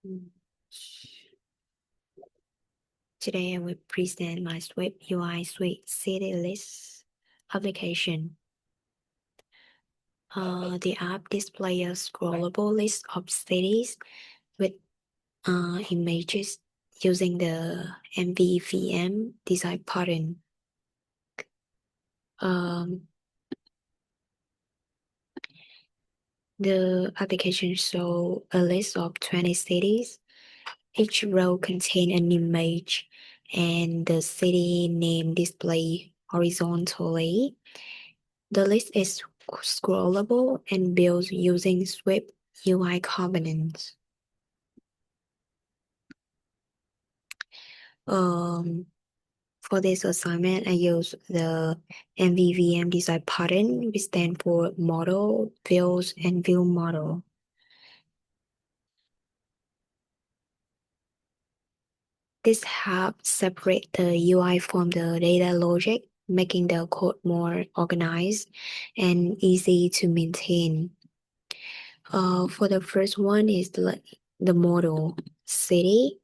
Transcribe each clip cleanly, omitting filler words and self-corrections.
Mm. Today I will present my Swift UI Suite city list application. The app displays a scrollable list of cities with images using the MVVM design pattern. Um, the application shows a list of 20 cities. Each row contains an image and the city name displayed horizontally. The list is scrollable and built using Swift UI components. Um, for this assignment, I use the MVVM design pattern, which stands for model, views, and view model. This helps separate the UI from the data logic, making the code more organized and easy to maintain. For the first one is the model city.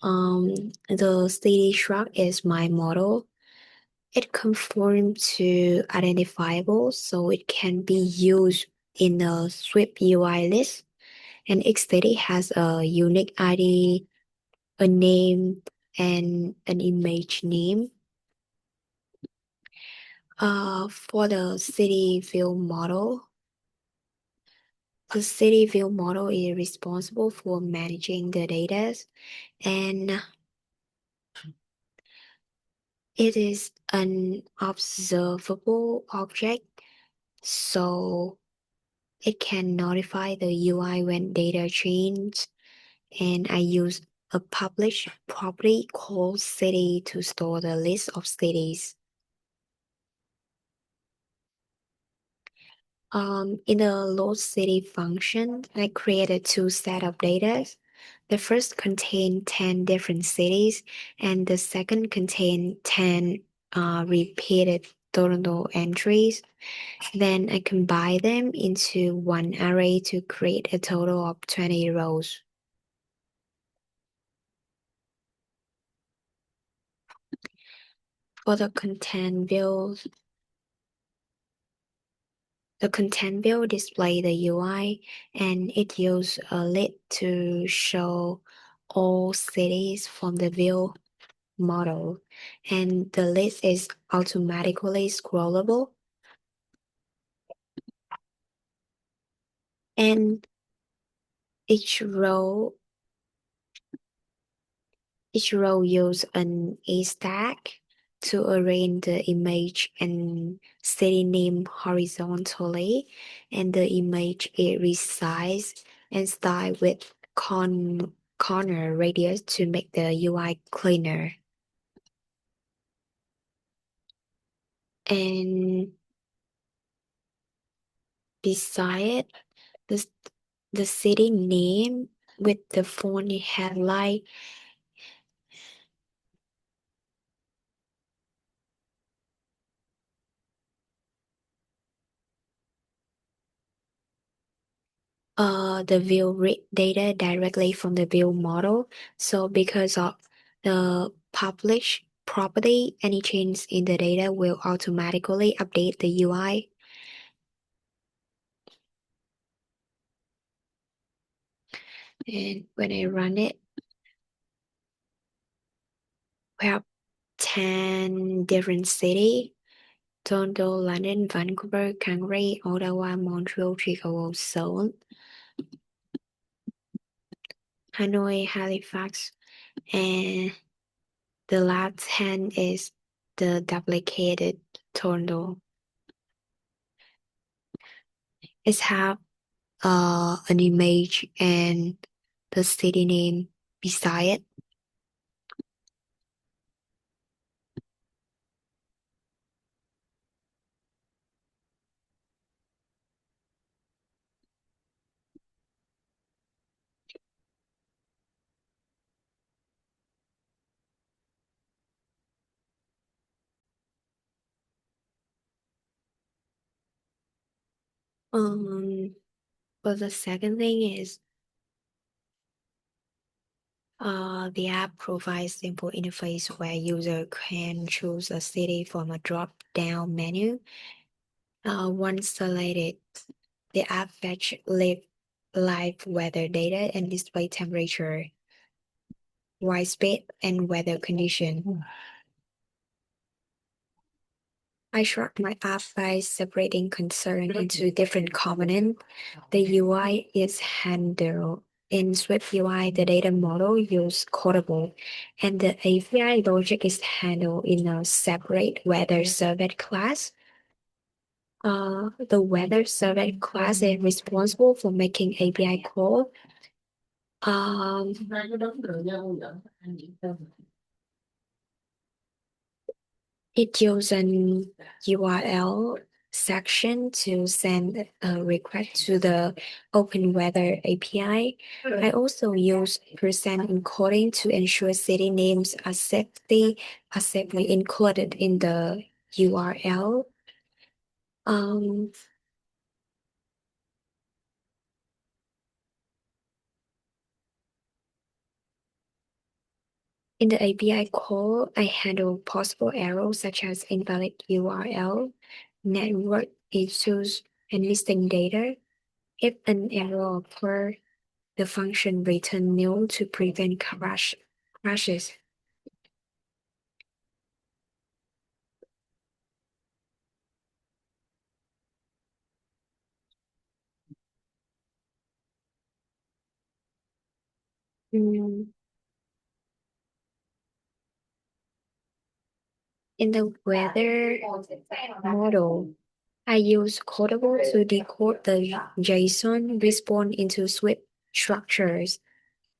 The city shrug is my model. It conforms to identifiable, so it can be used in a Swift UI list. And each city has a unique ID, a name, and an image name. For the city view model is responsible for managing the data, and it is an observable object, so it can notify the UI when data change. And I use a publish property called city to store the list of cities. In the load city function, I created two set of data. The first contained 10 different cities, and the second contained 10 repeated Toronto entries. Then I combine them into one array to create a total of 20 rows. For the content view display the UI, and it uses a lid to show all cities from the view model, and the list is automatically scrollable. And each row each row use an A stack to arrange the image and city name horizontally, and the image is resized and styled with corner radius to make the UI cleaner. And beside it, the, the city name with the font headlight. The view read data directly from the view model. So because of the publish property, any change in the data will automatically update the UI. And when I run it, we have 10 different cities: Toronto, London, Vancouver, Calgary, Ottawa, Montreal, Chicago, Seoul, Hanoi, Halifax, and the last 10 is the duplicated Toronto. It's have an image and the city name beside it. Um, but the second thing is The app provides simple interface where user can choose a city from a drop-down menu. Once selected, the app fetch live weather data and display temperature, wind speed, and weather condition. I track my app by separating concern into different components. The UI is handled in Swift UI. The data model uses Codable, and the API logic is handled in a separate weather servlet class. The weather servlet class is responsible for making API call. Um, It uses an URL section to send a request to the Open Weather API. I also use percent encoding to ensure city names are safely included in the URL. Um, in the API call, I handle possible errors such as invalid URL, network issues, and missing data. If an error occurs, the function return nil to prevent crashes. Mm, In the weather model, I use Codable to decode the JSON response into Swift structures.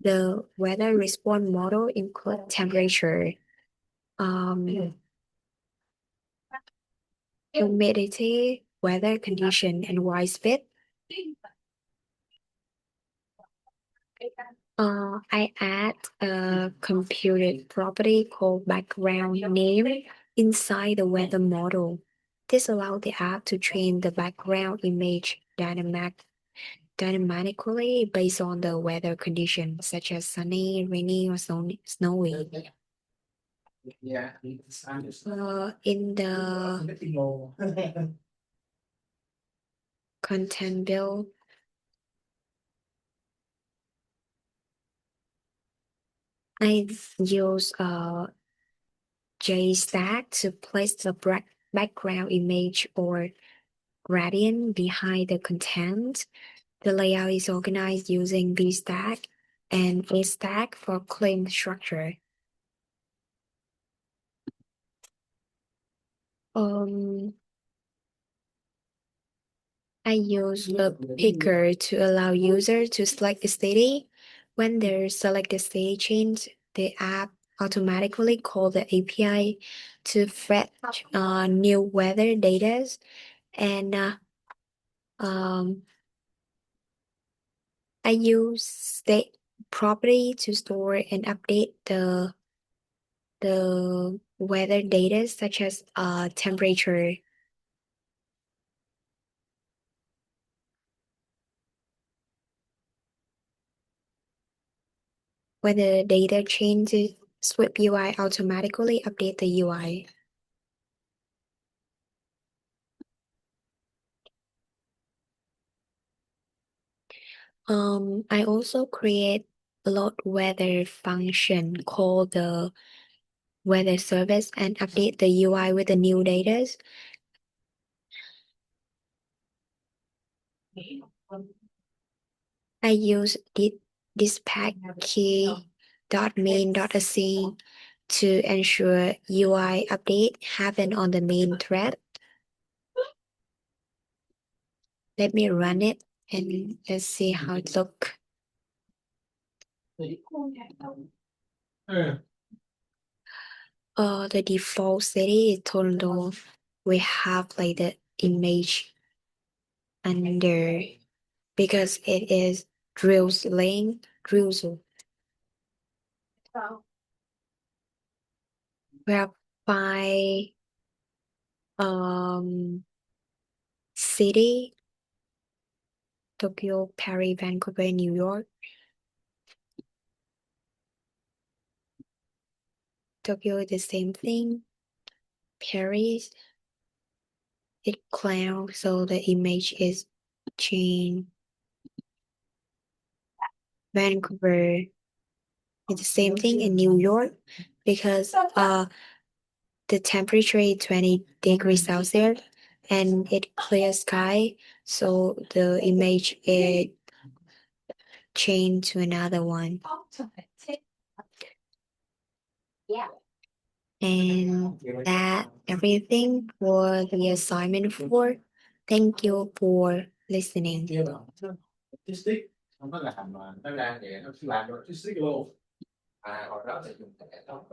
The weather response model includes temperature, um, humidity, weather condition, and wind speed. I add a computed property called background name inside the weather model. This allows the app to train the background image dynamically based on the weather conditions, such as sunny, rainy, or snowy. In the content build, I use JStack to place the background image or gradient behind the content. The layout is organized using VStack and AStack for clean structure. Um, I use the picker to allow users to select the city. When they select the city change, the app automatically call the API to fetch new weather data and um, I use state property to store and update the weather data such as temperature. When the data changes, Swift UI automatically update the UI. I also create a load weather function called the weather service and update the UI with the new data. I use this pack key dot main dot async to ensure UI update happen on the main thread. Let me run it and let's see how it look. The default city is Toronto. We have like the image under because it is drizzle. Whereby city Tokyo, Paris, Vancouver, New York. Tokyo, the same thing. Paris, it cloud, so the image is changed. Vancouver, it's the same thing in New York because the temperature is 20 degrees Celsius and it clear sky, so the image is changed to another one. And that everything for the assignment for. Thank you for listening. Artistic, nó làm nó ra để nó làm artistic luôn. Hồi đó thì dùng cái hệ thống